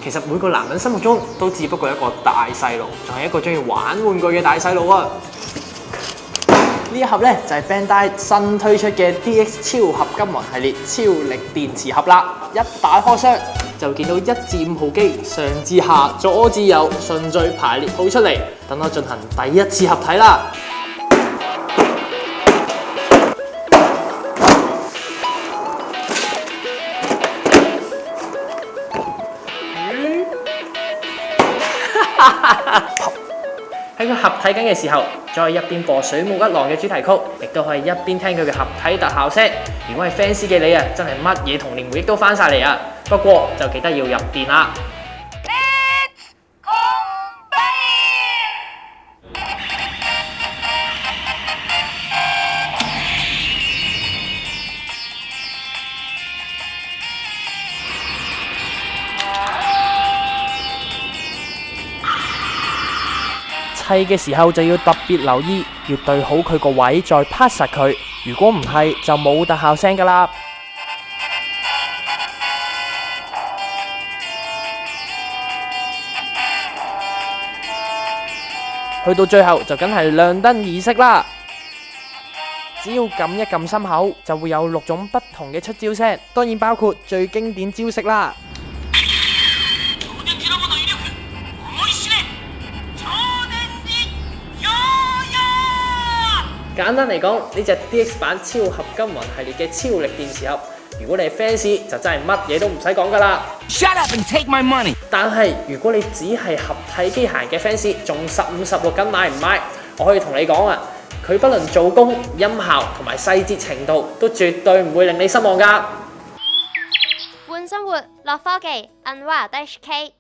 其實每個男人心目中都只不過一個大細路，仲係一個中意玩玩具嘅大細路啊！呢一盒咧就係 Bandai 新推出嘅 DX 超合金魂系列超力電池盒啦！一打開箱就見到1至5號機上至下、左至右順序排列好出嚟，等我進行第一次合體啦！喺佢合體緊嘅時候，再可以一邊播水舞一郎嘅主題曲，亦都可以一邊聽佢嘅合體特效聲。如果係 fans 嘅你啊，真係乜嘢童年回憶都翻晒嚟啊！不過就記得要入電啦。砌嘅時候就要特別留意，要對好佢個位，再拍實佢。如果唔係，就冇特效聲噶啦。去到最後就梗係亮燈儀式啦。只要撳一撳心口，就會有6種不同嘅出招聲，當然包括最經典招式啦。簡單嚟講，呢隻 DX 版超合金魂系列嘅超力電池盒，如果你係 fans 就真係乜嘢都唔使講噶啦。Shut up and take my money。但係如果你只係合體機械人嘅 fans，仲15、16緊買唔買？我可以同你講啊，佢不論做工、音效同埋細節程度，都絕對唔會令你失望噶。換生活，樂科技，Unwired HK。